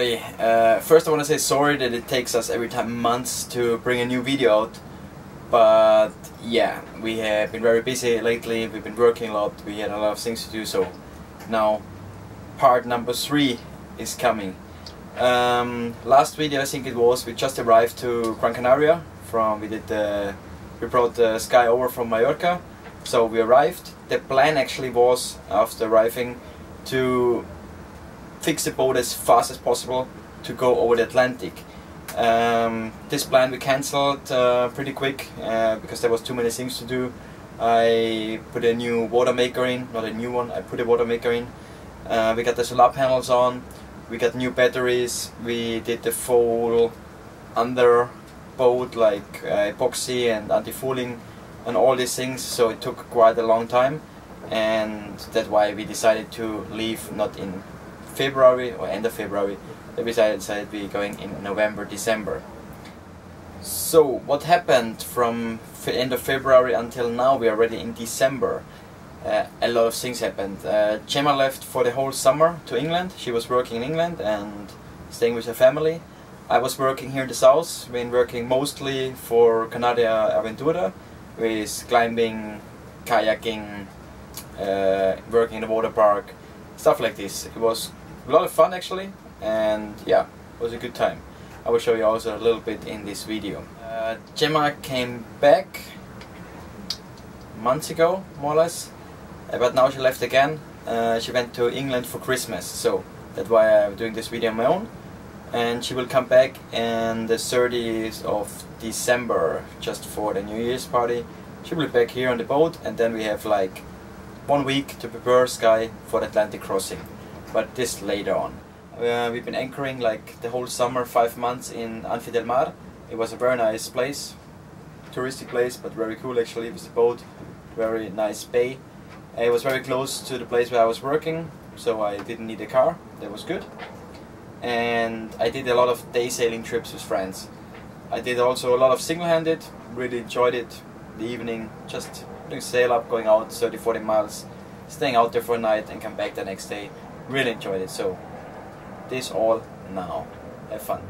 everybody. First I want to say sorry that it takes us every time months to bring a new video out, but yeah, we have been very busy lately, we've been working a lot, we had a lot of things to do, so now part number 3 is coming. Last video I think it was, we just arrived to Gran Canaria we brought the Skye over from Mallorca, so we arrived. The plan actually was, after arriving, to fix the boat as fast as possible to go over the Atlantic. This plan we cancelled pretty quick because there was too many things to do. I put a new water maker in, not a new one, I put a water maker in. We got the solar panels on, we got new batteries, we did the full under boat like epoxy and anti-fouling and all these things, so it took quite a long time, and that's why we decided to leave not in February or end of February. We decided we're going in November, December. So what happened from end of February until now? We are already in December. A lot of things happened. Gemma left for the whole summer to England. She was working in England and staying with her family. I was working here in the south. Been working mostly for Canaria Aventura with climbing, kayaking, working in the water park, stuff like this. It was a lot of fun actually, and yeah, it was a good time. I will show you also a little bit in this video. Gemma came back months ago, more or less, but now she left again. She went to England for Christmas, so that's why I'm doing this video on my own. And she will come back on the 30th of December, just for the New Year's party. She will be back here on the boat, and then we have like 1 week to prepare Skye for the Atlantic crossing, but this later on. We've been anchoring like the whole summer, 5 months in Anfi del Mar. It was a very nice place, touristic place, but very cool actually with the boat, very nice bay. It was very close to the place where I was working, so I didn't need a car, that was good. And I did a lot of day sailing trips with friends. I did also a lot of single-handed, really enjoyed it. The evening, just doing sail up, going out 30-40 miles, staying out there for a night and come back the next day. Really enjoyed it, so this all now. Have fun.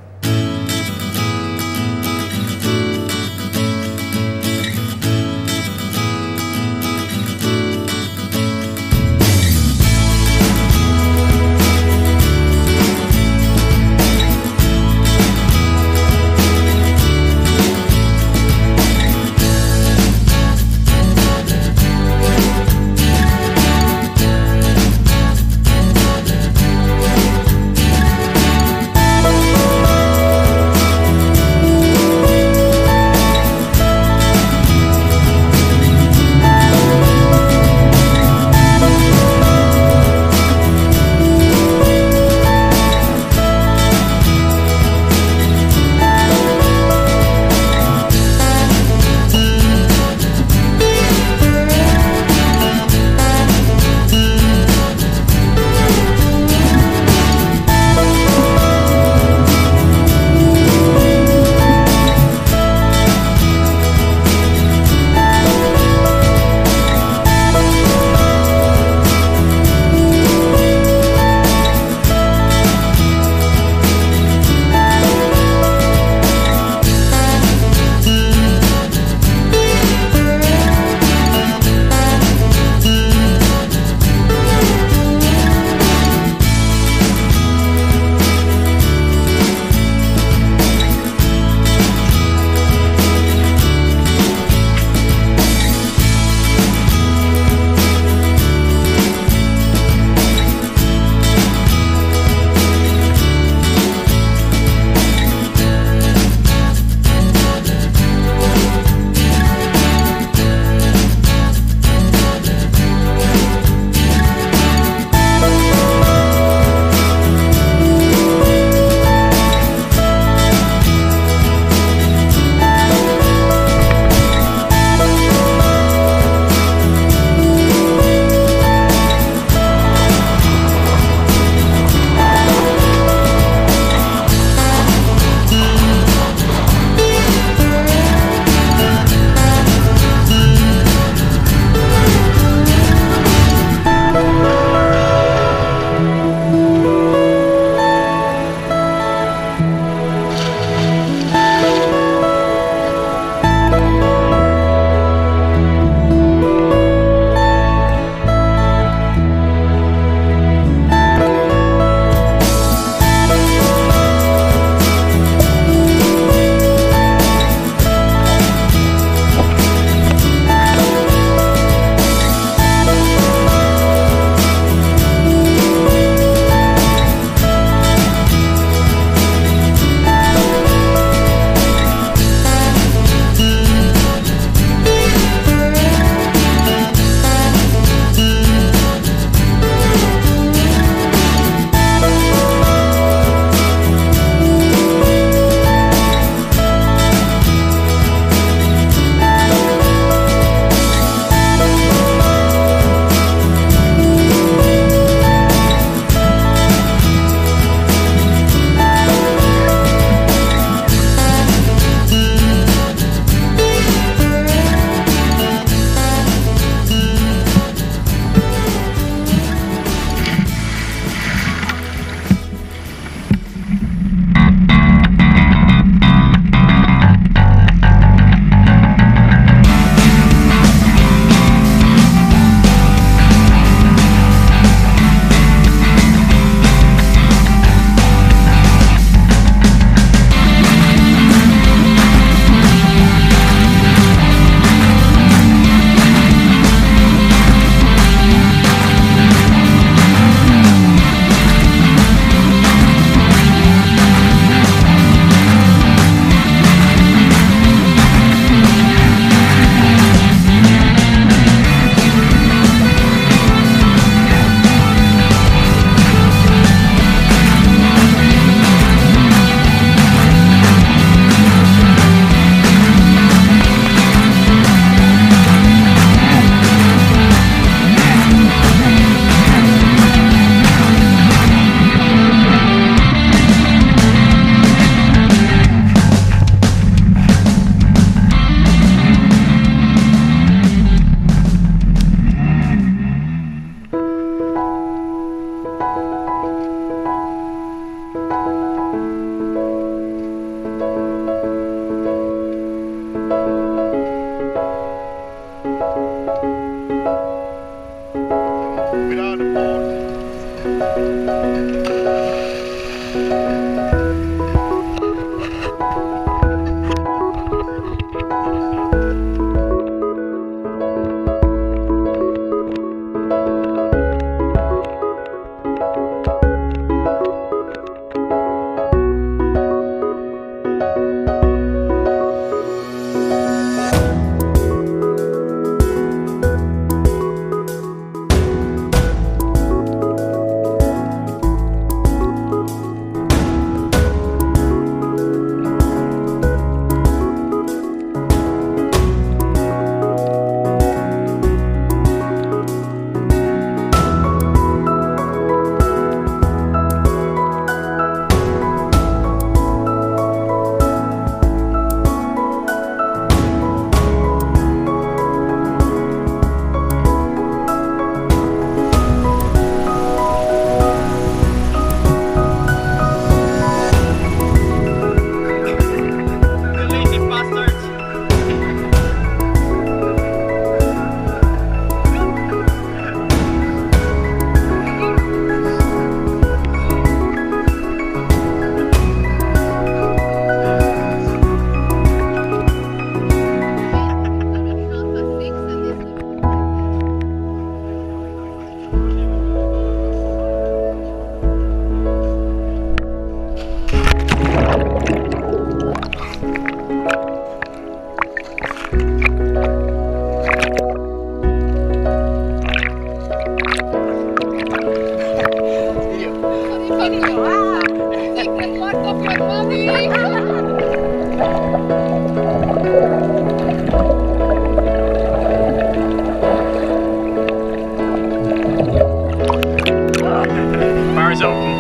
Bar's open.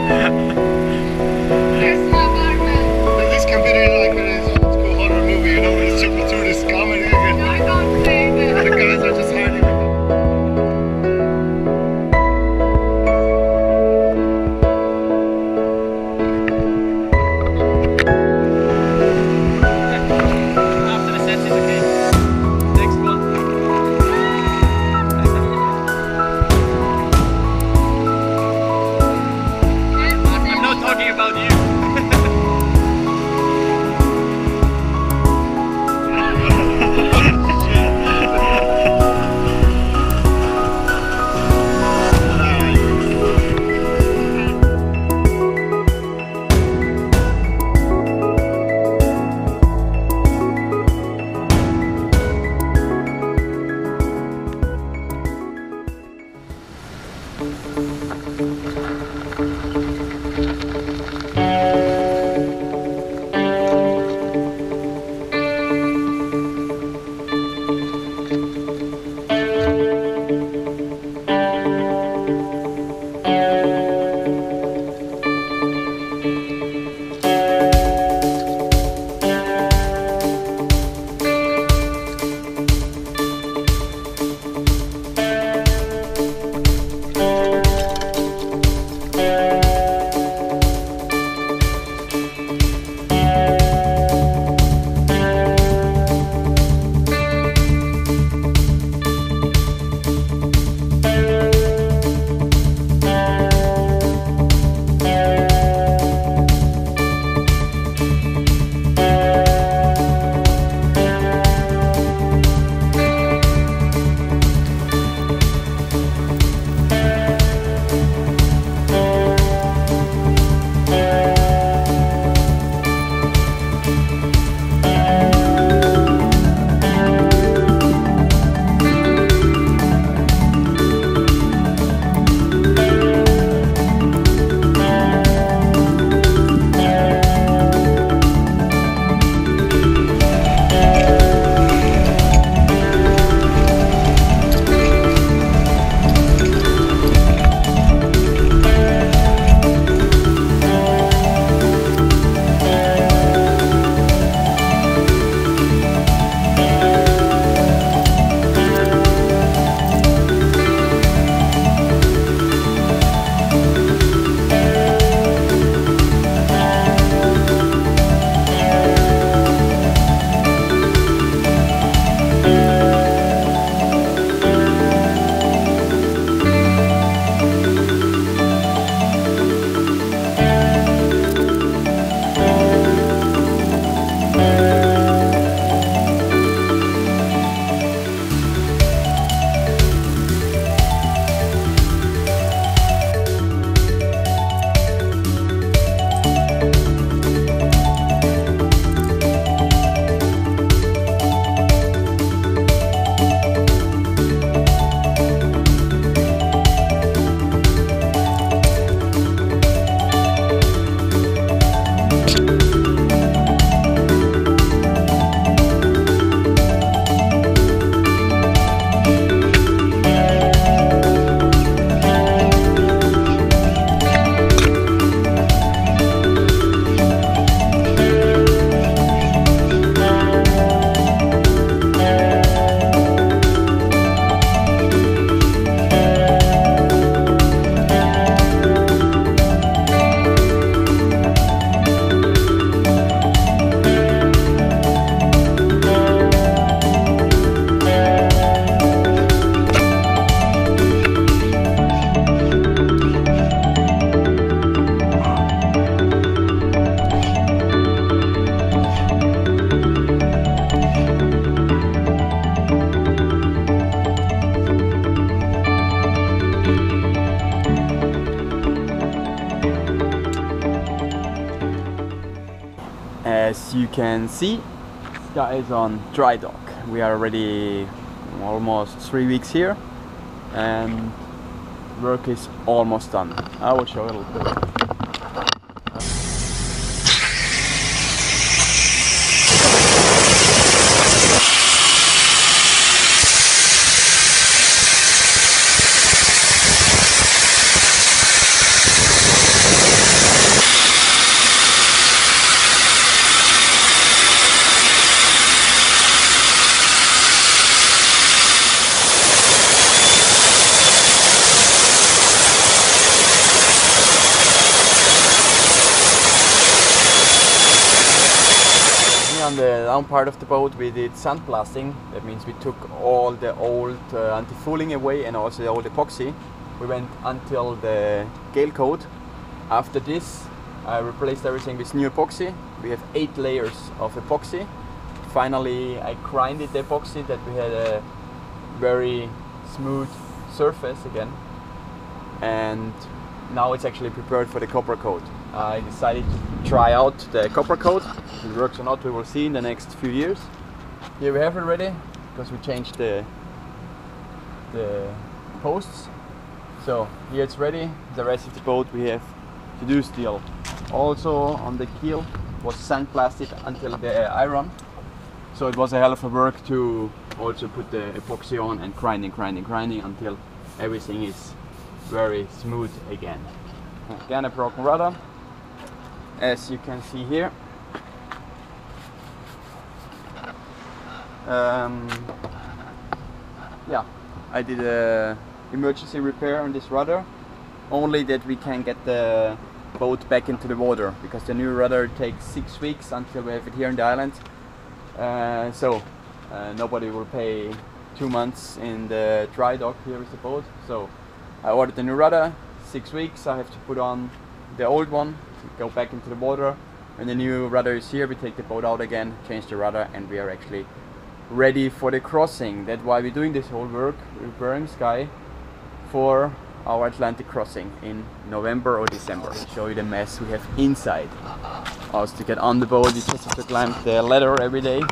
This can be like an old school horror movie, you know, when it's super through this comedy again. No, I can't say that. The guys are just hiding. After the set is okay. Next one. I'm not talking about you. As you can see, Skye is on dry dock. We are already almost 3 weeks here and work is almost done. I will show you a little bit. on the down part of the boat we did sandblasting. That means we took all the old anti-fouling away and also the old epoxy. We went until the gale coat. After this I replaced everything with new epoxy. We have 8 layers of epoxy. Finally I grinded the epoxy that we had a very smooth surface again, and now it's actually prepared for the copper coat. I decided to try out the copper coat. If it works or not we will see in the next few years. Here we have it ready because we changed the posts. So here it's ready. The rest of the boat we have to do still. Also on the keel was sandblasted until the iron. So it was a hell of a work to also put the epoxy on and grinding until everything is very smooth again. Again a broken rudder, as you can see here. Yeah, I did a emergency repair on this rudder, only that we can get the boat back into the water, because the new rudder takes 6 weeks until we have it here in the island. So nobody will pay 2 months in the dry dock here with the boat. So I ordered the new rudder. 6 weeks I have to put on the old one to go back into the water. When the new rudder is here, we take the boat out again, change the rudder, and we are actually ready for the crossing. That's why we're doing this whole work, repairing Skye for our Atlantic crossing in November or December. I'll show you the mess we have inside. Also, to get on the boat you just have to climb the ladder every day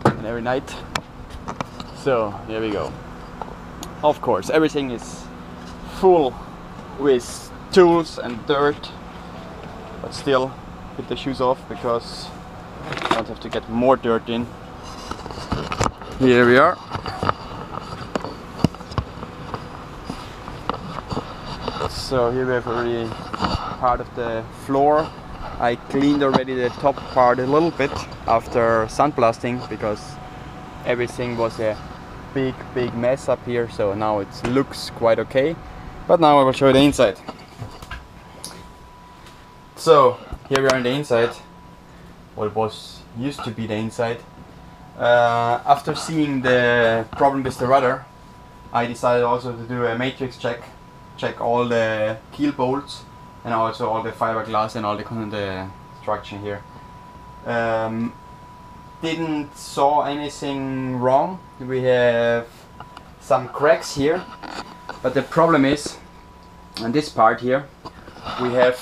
and every night. So here we go. Of course everything is full with tools and dirt, but still put the shoes off because I don't have to get more dirt in. Here we are. So here we have already part of the floor. I cleaned already the top part a little bit after sandblasting because everything was a big mess up here, so now it looks quite okay. But now I will show you the inside. So here we are in the inside, what was used to be the inside. After seeing the problem with the rudder, I decided also to do a matrix check all the keel bolts and also all the fiberglass and all the construction here. Didn't saw anything wrong. We have some cracks here, but the problem is on this part here we have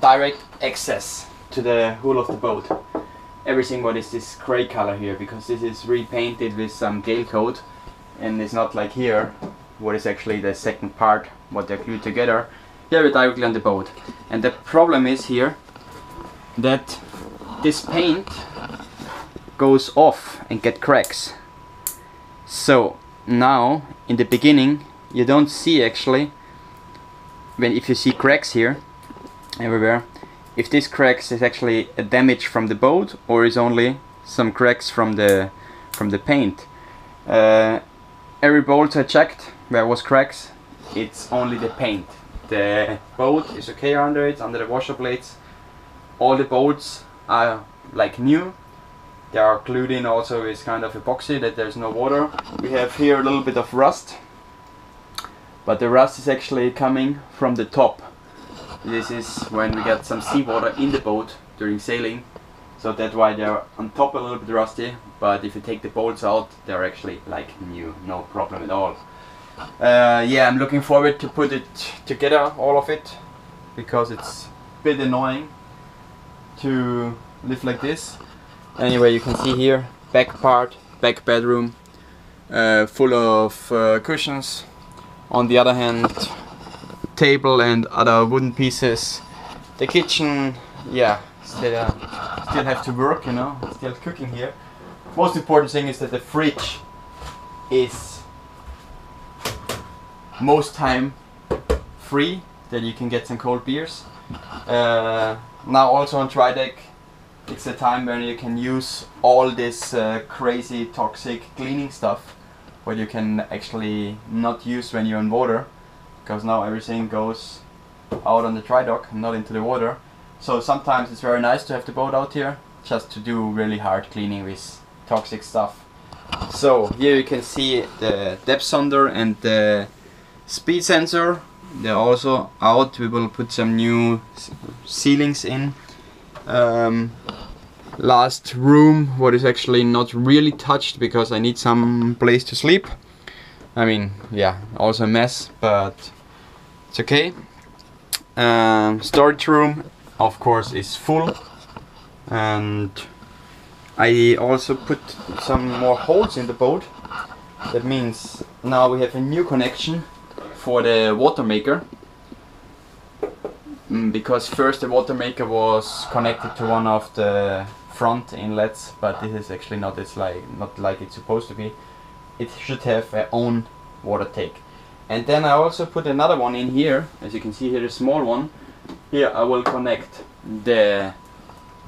direct access to the hull of the boat. Everything what is this gray color here, because this is repainted with some gale coat, and it's not like here what is actually the second part what they're glued together. Here we're directly on the boat, and the problem is here that this paint goes off and get cracks. So now in the beginning you don't see actually, if you see cracks here everywhere, if this cracks is actually a damage from the boat or is only some cracks from the paint. Every bolt I checked where was cracks, it's only the paint. The boat is okay under it, under the washer plates. All the bolts are like new. They are glued in also with kind of epoxy that there's no water. We have here a little bit of rust, but the rust is actually coming from the top. This is when we get some seawater in the boat during sailing, so that's why they're on top a little bit rusty, but if you take the bolts out they're actually like new, no problem at all. Yeah, I'm looking forward to put it together, all of it, because it's a bit annoying to live like this. Anyway, you can see here, back part, back bedroom, full of cushions. On the other hand, table and other wooden pieces. The kitchen, yeah, still have to work, you know, still cooking here. Most important thing is that the fridge is most time free, that you can get some cold beers. Now also on dry deck, it's a time when you can use all this crazy toxic cleaning stuff what you can actually not use when you're on water, because now everything goes out on the dry dock and not into the water. So sometimes it's very nice to have the boat out here just to do really hard cleaning with toxic stuff. So here you can see the depth sonder and the speed sensor. They're also out. We will put some new ceilings in. Last room, what is actually not really touched because I need some place to sleep. I mean, yeah, also a mess, but it's okay. Storage room, of course, is full, and I also put some more holes in the boat. That means now we have a new connection for the water maker, because first the water maker was connected to one of the front inlets, but this is actually not like it's supposed to be. It should have their own water take. And then I also put another one in here, as you can see here, a small one. Here I will connect the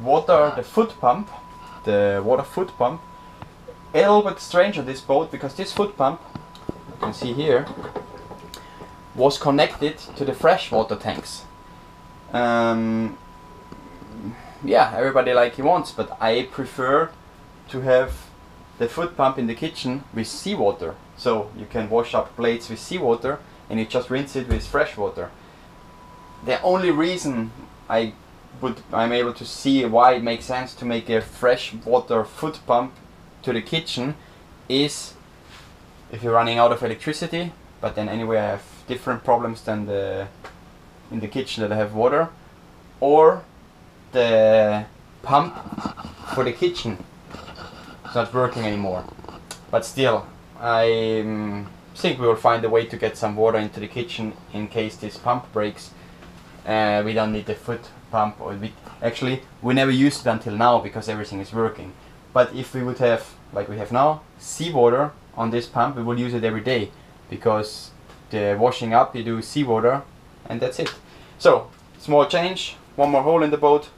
water foot pump. A little bit strange on this boat, because this foot pump, you can see here, was connected to the freshwater tanks. Yeah, everybody like he wants, but I prefer to have the foot pump in the kitchen with seawater. So you can wash up plates with seawater and you just rinse it with fresh water. The only reason I'm able to see why it makes sense to make a freshwater foot pump to the kitchen is if you're running out of electricity, but then anyway I have different problems than in the kitchen that I have water, or the pump for the kitchen is not working anymore. But still, I think we will find a way to get some water into the kitchen in case this pump breaks. We don't need the foot pump, or we never used it until now because everything is working. But if we would have, like we have now, seawater on this pump, we will use it every day, because the washing up you do seawater and that's it. So, small change, one more hole in the boat.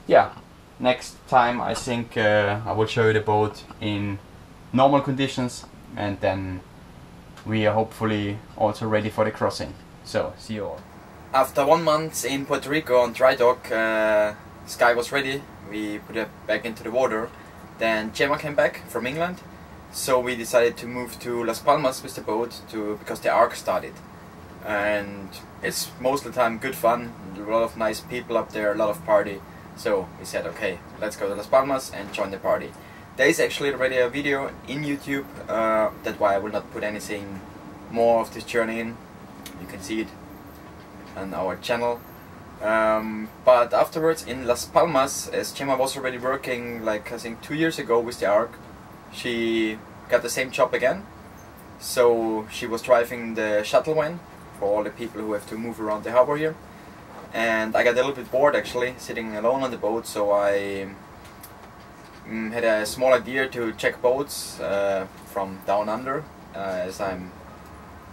Yeah, next time I think I will show you the boat in normal conditions, and then we are hopefully also ready for the crossing. So, see you all. After 1 month in Puerto Rico on dry dock, Skye was ready. We put it back into the water. Then Gemma came back from England, so we decided to move to Las Palmas with the boat because the ARC started. And it's most of the time good fun, a lot of nice people up there, a lot of party. So we said, okay, let's go to Las Palmas and join the party. There is actually already a video in YouTube, that's why I will not put anything more of this journey in. You can see it on our channel. But afterwards in Las Palmas, as Gemma was already working, like I think 2 years ago with the ARC, she got the same job again. So she was driving the shuttle van for all the people who have to move around the harbor here. And I got a little bit bored actually, sitting alone on the boat, so I had a small idea to check boats from down under, as I'm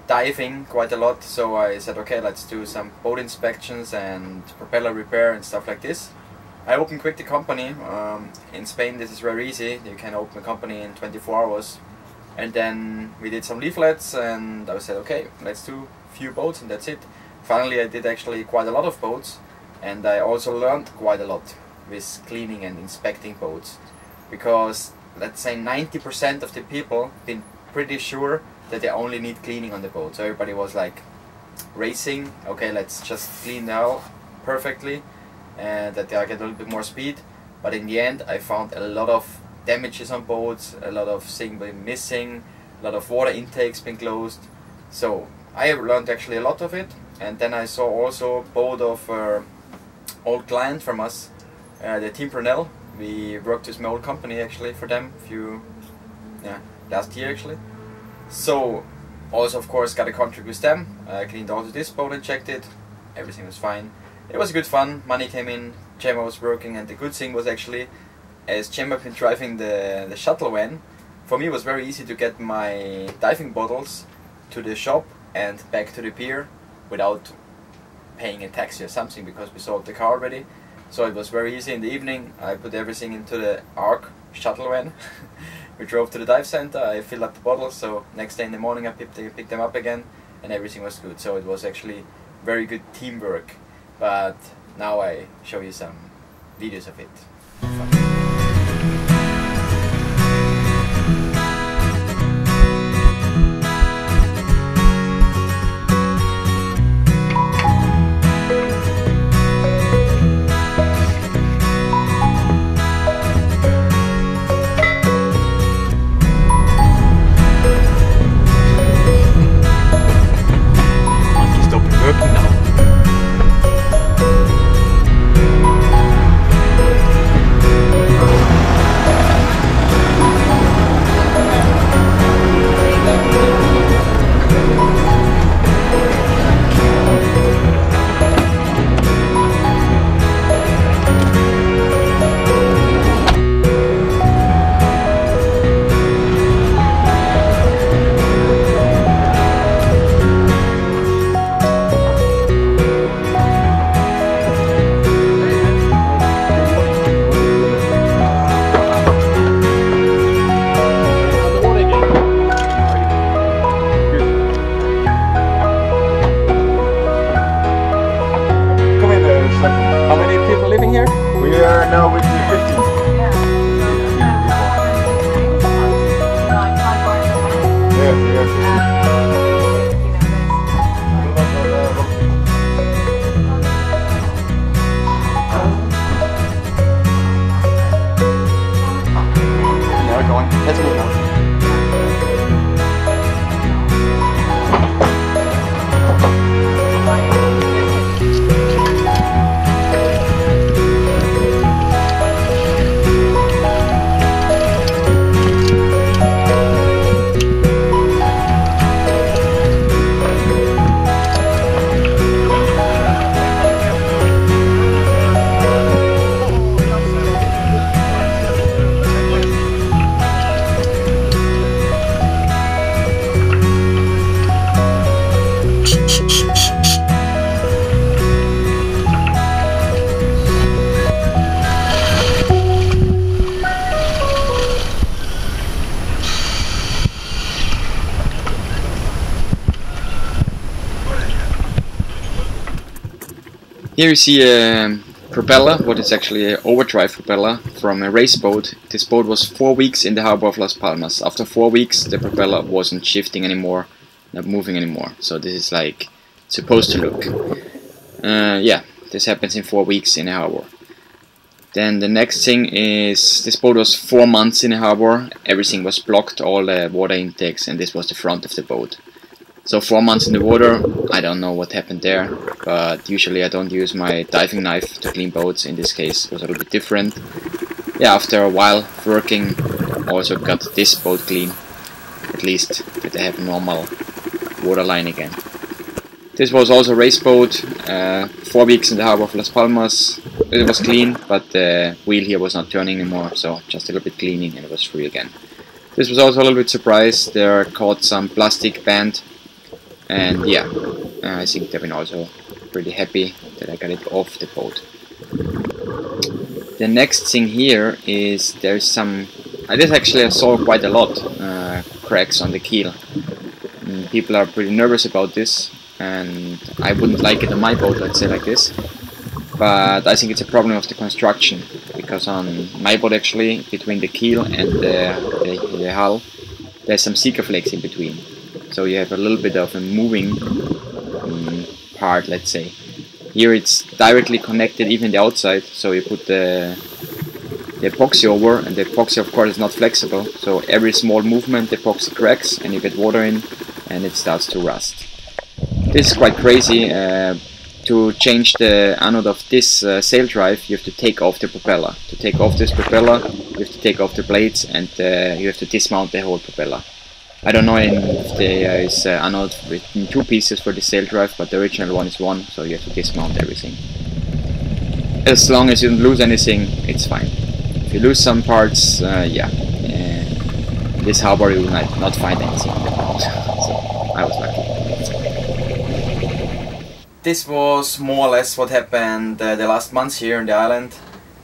diving quite a lot. So I said, okay, let's do some boat inspections and propeller repair and stuff like this. I opened quick the company. In Spain this is very easy, you can open a company in 24 hours. And then we did some leaflets, and I said, okay, let's do a few boats and that's it. Finally I did actually quite a lot of boats, and I also learned quite a lot with cleaning and inspecting boats, because let's say 90% of the people been pretty sure that they only need cleaning on the boat. So everybody was like racing, okay, let's just clean the hull perfectly and that I get a little bit more speed. But in the end I found a lot of damages on boats, a lot of things been missing, a lot of water intakes been closed. So I learned actually a lot of it. And then I saw also a boat of old client from us, the Team Brunel. We worked with my old company actually for them last year actually. So also of course got a contract with them. I cleaned also this boat and checked it. Everything was fine. It was good fun. Money came in. Gemma was working, and the good thing was actually, as Gemma been driving the shuttle van, for me it was very easy to get my diving bottles to the shop and back to the pier without paying a taxi or something, because we sold the car already. So it was very easy. In the evening I put everything into the ARC shuttle van. We drove to the dive center, I filled up the bottles, so next day in the morning I picked them up again and everything was good. So it was actually very good teamwork. But now I show you some videos of it. How many people living here? We are now with 15. Yeah, go on. Let's move on. Here you see a propeller, what is actually an overdrive propeller from a race boat. This boat was 4 weeks in the harbor of Las Palmas. After 4 weeks the propeller wasn't shifting anymore, not moving anymore. So this is like supposed to look. Yeah, this happens in 4 weeks in a harbor. Then the next thing is this boat was 4 months in the harbor. Everything was blocked, all the water intakes, and this was the front of the boat. So 4 months in the water, I don't know what happened there, but usually I don't use my diving knife to clean boats. In this case it was a little bit different. Yeah, after a while working, also got this boat clean, at least that I have normal water line again. This was also a race boat, 4 weeks in the harbor of Las Palmas. It was clean, but the wheel here was not turning anymore, so just a little bit cleaning and it was free again. This was also a little bit surprised. There caught some plastic band. And yeah, I think they've been also pretty happy that I got it off the boat. The next thing here is there's some, this actually I saw quite a lot, cracks on the keel. People are pretty nervous about this, and I wouldn't like it on my boat, let's say like this. But I think it's a problem of the construction, because on my boat actually, between the keel and the hull, there's some seeker flakes in between. So you have a little bit of a moving part, let's say. Here it's directly connected, even the outside, so you put the epoxy over, and the epoxy of course is not flexible, so every small movement the epoxy cracks and you get water in and it starts to rust. This is quite crazy. To change the anode of this sail drive, you have to take off the propeller. To take off this propeller, you have to take off the blades, and you have to dismount the whole propeller. I don't know if there is anode in 2 pieces for the sail drive, but the original one is 1, so you have to dismount everything. As long as you don't lose anything, it's fine. If you lose some parts, yeah, in this harbor you will not find anything on the ground, so I was lucky. This was more or less what happened the last months here in the island.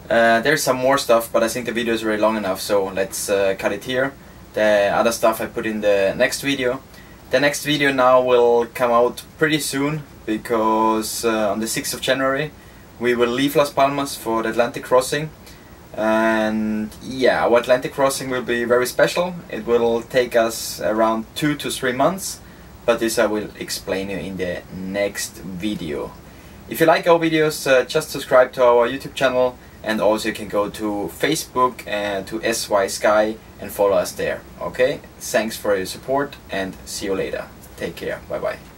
There's some more stuff, but I think the video is very long enough, so let's cut it here. The other stuff I put in the next video. The next video now will come out pretty soon, because on the 6th of January we will leave Las Palmas for the Atlantic crossing. And yeah, our Atlantic crossing will be very special. It will take us around 2 to 3 months, but this I will explain you in the next video. If you like our videos, just subscribe to our YouTube channel, and also you can go to Facebook and to 3.SY Skye and follow us there. Okay, thanks for your support and see you later. Take care, bye bye.